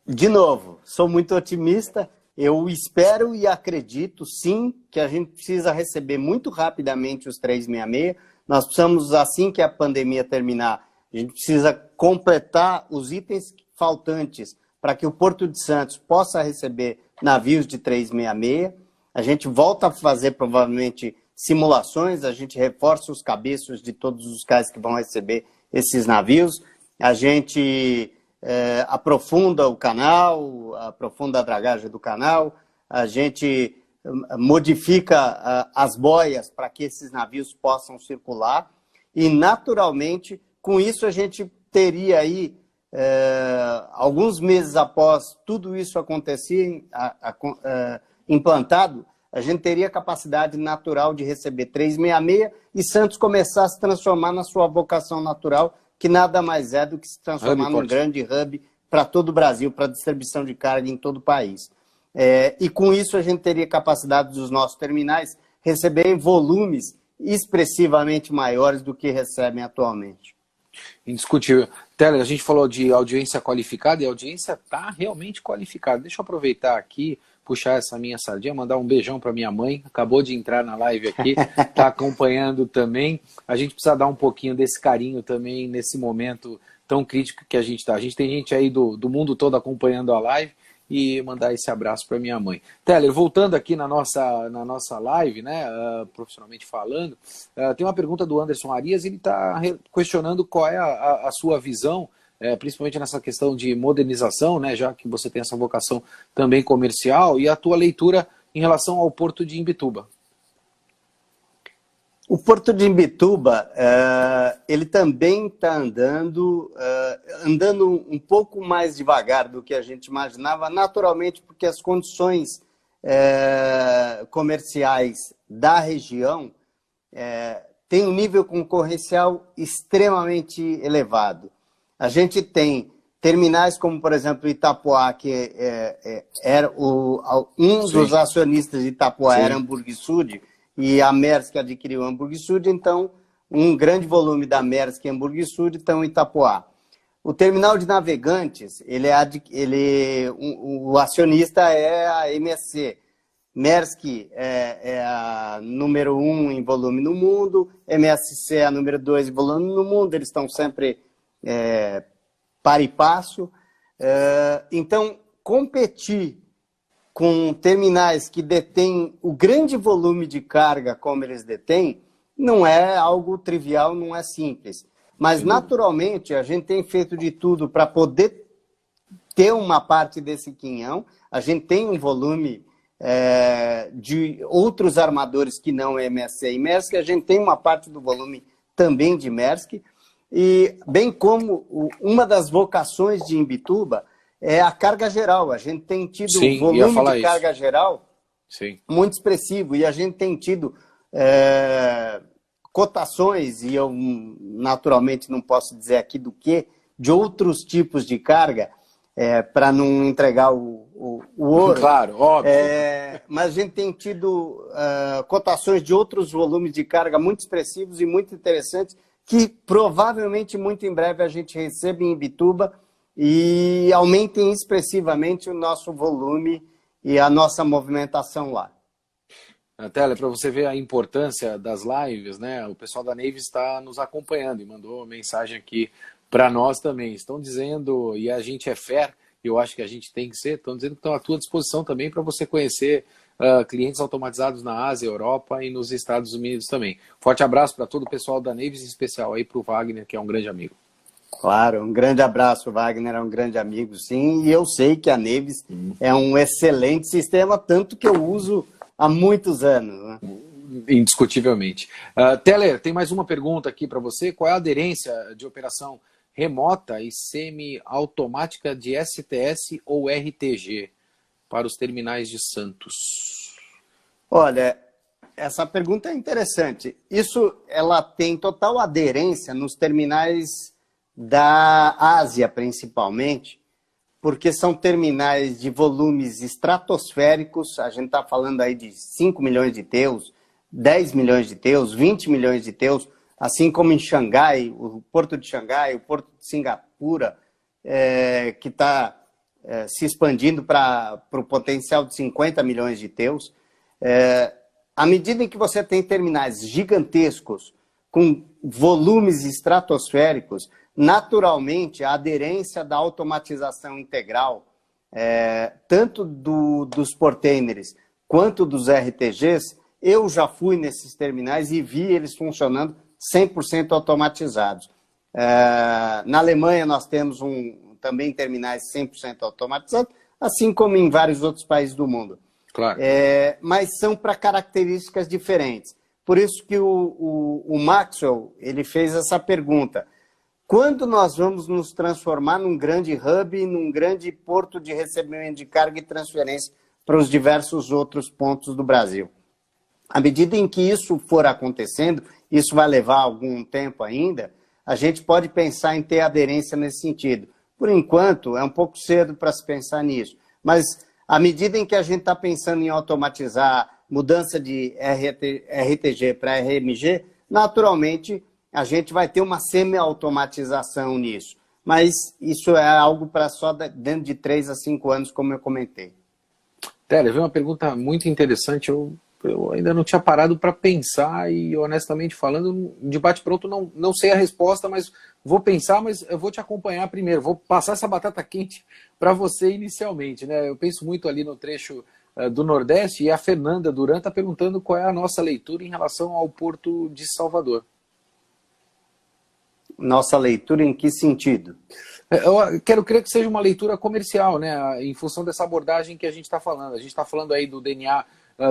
De novo, sou muito otimista. Eu espero e acredito, sim, que a gente precisa receber muito rapidamente os 366. Nós precisamos, assim que a pandemia terminar, a gente precisa completar os itens faltantes para que o Porto de Santos possa receber navios de 366. A gente volta a fazer, provavelmente, simulações, a gente reforça os cabeços de todos os cais que vão receber esses navios, a gente aprofunda o canal, aprofunda a dragagem do canal, a gente modifica as boias para que esses navios possam circular e, naturalmente, com isso a gente teria aí, alguns meses após tudo isso acontecer, implantado, a gente teria capacidade natural de receber 366 e Santos começar a se transformar na sua vocação natural, que nada mais é do que se transformar num grande hub para todo o Brasil, para distribuição de carga em todo o país. E com isso a gente teria capacidade dos nossos terminais receberem volumes expressivamente maiores do que recebem atualmente. Indiscutível. Teller, a gente falou de audiência qualificada e a audiência está realmente qualificada. Deixa eu aproveitar aqui, puxar essa minha sardinha, mandar um beijão para minha mãe, acabou de entrar na live aqui, está acompanhando também. A gente precisa dar um pouquinho desse carinho também nesse momento tão crítico que a gente está. A gente tem gente aí do mundo todo acompanhando a live e mandar esse abraço para minha mãe. Teller, voltando aqui na nossa live, né, profissionalmente falando, tem uma pergunta do Anderson Arias, ele está questionando qual é a sua visão, principalmente nessa questão de modernização, né, já que você tem essa vocação também comercial, e a tua leitura em relação ao Porto de Imbituba. O Porto de Imbituba, ele também está andando um pouco mais devagar do que a gente imaginava, naturalmente porque as condições comerciais da região têm um nível concorrencial extremamente elevado. A gente tem terminais como, por exemplo, Itapoá, que era dos acionistas de Itapoá era Hamburgo Sud, e a Maersk adquiriu Hamburgo Sud, então um grande volume da Maersk e Hamburgo Sud estão em Itapoá. O terminal de navegantes, o acionista é a MSC. Maersk é a número 1 em volume no mundo, MSC é a número 2 em volume no mundo, eles estão sempre par e passo. Então, competir com terminais que detêm o grande volume de carga como eles detêm, não é algo trivial, não é simples. Mas, naturalmente, a gente tem feito de tudo para poder ter uma parte desse quinhão. A gente tem um volume de outros armadores que não é MSC e Maersk, a gente tem uma parte do volume também de Maersk, e bem como uma das vocações de Imbituba é a carga geral. A gente tem tido Sim, volume de carga geral Sim. muito expressivo, e a gente tem tido cotações, e eu naturalmente não posso dizer aqui do que, de outros tipos de carga, para não entregar o ouro. Claro, óbvio. Mas a gente tem tido cotações de outros volumes de carga muito expressivos e muito interessantes, que provavelmente muito em breve a gente recebe em Imbituba e aumentem expressivamente o nosso volume e a nossa movimentação lá. Teller, para você ver a importância das lives, né? O pessoal da Navy está nos acompanhando e mandou uma mensagem aqui para nós também. Estão dizendo, e a gente é fair, eu acho que a gente tem que ser, estão dizendo que estão à tua disposição também para você conhecer clientes automatizados na Ásia, Europa e nos Estados Unidos também. Forte abraço para todo o pessoal da Navy, em especial aí para o Wagner, que é um grande amigo. Claro, um grande abraço, Wagner, é um grande amigo, sim, e eu sei que a Navis é um excelente sistema, tanto que eu uso há muitos anos, né? Indiscutivelmente. Teller, tem mais uma pergunta aqui para você. Qual é a aderência de operação remota e semi-automática de STS ou RTG para os terminais de Santos? Olha, essa pergunta é interessante. Ela tem total aderência nos terminais da Ásia, principalmente, porque são terminais de volumes estratosféricos. A gente está falando aí de 5 milhões de teus, 10 milhões de teus, 20 milhões de teus, assim como em Xangai, o Porto de Xangai, o Porto de Singapura, que está se expandindo para o potencial de 50 milhões de teus. À medida em que você tem terminais gigantescos, com volumes estratosféricos, naturalmente a aderência da automatização integral, tanto dos portainers quanto dos RTGs, eu já fui nesses terminais e vi eles funcionando 100% automatizados. Na Alemanha nós temos também terminais 100% automatizados, assim como em vários outros países do mundo. Claro. Mas são para características diferentes. Por isso que o Maxwell ele fez essa pergunta. Quando nós vamos nos transformar num grande hub, num grande porto de recebimento de carga e transferência para os diversos outros pontos do Brasil? À medida em que isso for acontecendo, isso vai levar algum tempo ainda, a gente pode pensar em ter aderência nesse sentido. Por enquanto, é um pouco cedo para se pensar nisso, mas à medida em que a gente está pensando em automatizar mudança de RTG para RMG, naturalmente a gente vai ter uma semi-automatização nisso. Mas isso é algo para só dentro de 3 a 5 anos, como eu comentei. Teller, veio uma pergunta muito interessante. Eu ainda não tinha parado para pensar e, honestamente falando, de bate-pronto não sei a resposta, mas vou pensar, mas eu vou te acompanhar primeiro. Vou passar essa batata quente para você inicialmente, né? Eu penso muito ali no trecho do Nordeste e a Fernanda Duran está perguntando qual é a nossa leitura em relação ao Porto de Salvador. Nossa leitura em que sentido? Eu quero crer que seja uma leitura comercial, né? Em função dessa abordagem que a gente está falando. A gente está falando aí do DNA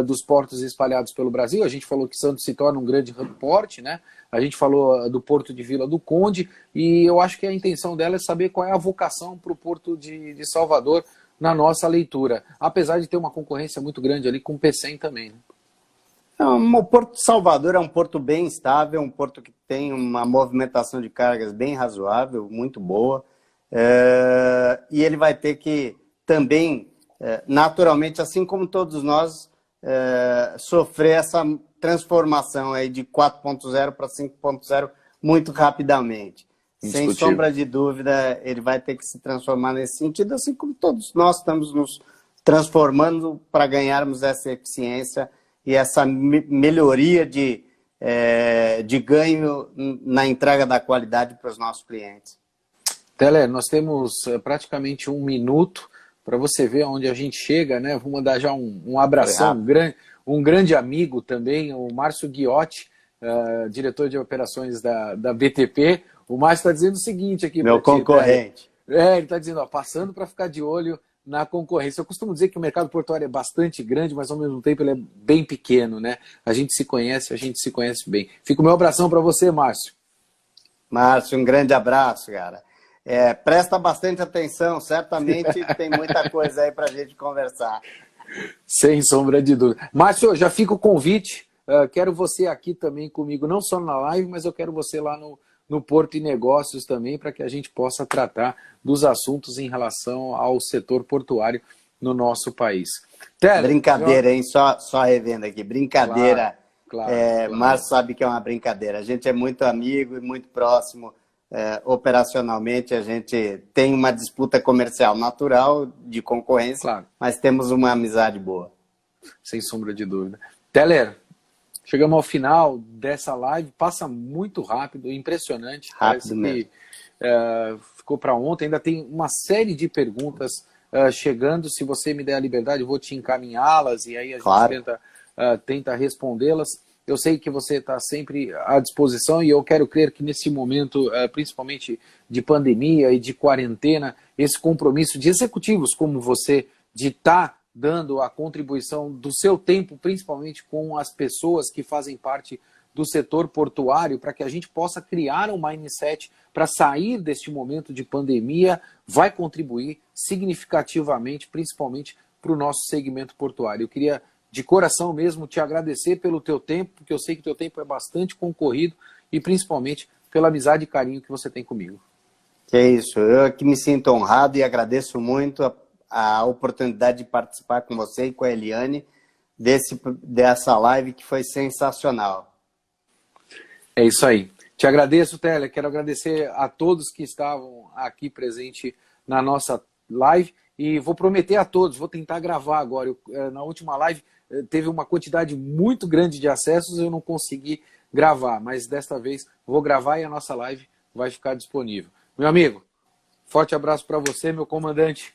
dos portos espalhados pelo Brasil. A gente falou que Santos se torna um grande hub port, né? A gente falou do Porto de Vila do Conde, e eu acho que a intenção dela é saber qual é a vocação para o Porto de Salvador na nossa leitura, apesar de ter uma concorrência muito grande ali com o Pecém também, né? O Porto de Salvador é um porto bem estável, um porto que tem uma movimentação de cargas bem razoável, muito boa, e ele vai ter que também, naturalmente, assim como todos nós, sofrer essa transformação aí de 4.0 para 5.0 muito rapidamente. Sem sombra de dúvida, ele vai ter que se transformar nesse sentido, assim como todos nós estamos nos transformando para ganharmos essa eficiência e essa melhoria de ganho na entrega da qualidade para os nossos clientes. Teller, nós temos praticamente 1 minuto para você ver onde a gente chega, né? Vou mandar já um abração, um grande amigo também, o Márcio Ghiotti, diretor de operações da BTP. O Márcio está dizendo o seguinte aqui. Meu concorrente. Ele está dizendo, ó, passando para ficar de olho na concorrência. Eu costumo dizer que o mercado portuário é bastante grande, mas ao mesmo tempo ele é bem pequeno, né? A gente se conhece bem. Fica o meu abração para você, Márcio. Márcio, um grande abraço, cara. Presta bastante atenção, certamente tem muita coisa aí para a gente conversar. Sem sombra de dúvida. Márcio, já fica o convite. Quero você aqui também comigo, não só na live, mas eu quero você lá no Porto e Negócios também, para que a gente possa tratar dos assuntos em relação ao setor portuário no nosso país. Teller, brincadeira, hein? Só revendo aqui. Brincadeira. Claro. Márcio sabe que é uma brincadeira. A gente é muito amigo e muito próximo. Operacionalmente, a gente tem uma disputa comercial natural de concorrência, claro, mas temos uma amizade boa. Sem sombra de dúvida. Teller, chegamos ao final dessa live, passa muito rápido, impressionante. Rápido mesmo. Ficou para ontem, ainda tem uma série de perguntas chegando. Se você me der a liberdade, eu vou te encaminhá-las e aí a gente tenta respondê-las. Eu sei que você está sempre à disposição e eu quero crer que nesse momento, principalmente de pandemia e de quarentena, esse compromisso de executivos como você, de estar dando a contribuição do seu tempo, principalmente com as pessoas que fazem parte do setor portuário, para que a gente possa criar um mindset para sair deste momento de pandemia, vai contribuir significativamente, principalmente para o nosso segmento portuário. Eu queria, de coração mesmo, te agradecer pelo teu tempo, porque eu sei que o teu tempo é bastante concorrido e principalmente pela amizade e carinho que você tem comigo. Que é isso, eu aqui me sinto honrado e agradeço muito a oportunidade de participar com você e com a Eliane dessa live que foi sensacional. É isso aí. Te agradeço, Teller. Quero agradecer a todos que estavam aqui presentes na nossa live e vou prometer a todos, vou tentar gravar agora. Na última live teve uma quantidade muito grande de acessos, eu não consegui gravar, mas desta vez vou gravar e a nossa live vai ficar disponível. Meu amigo, forte abraço para você, meu comandante.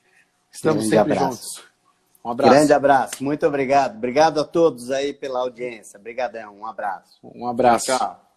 Estamos sempre juntos. Um abraço. Grande abraço, muito obrigado. Obrigado a todos aí pela audiência. Obrigadão, um abraço. Um abraço. Tchau.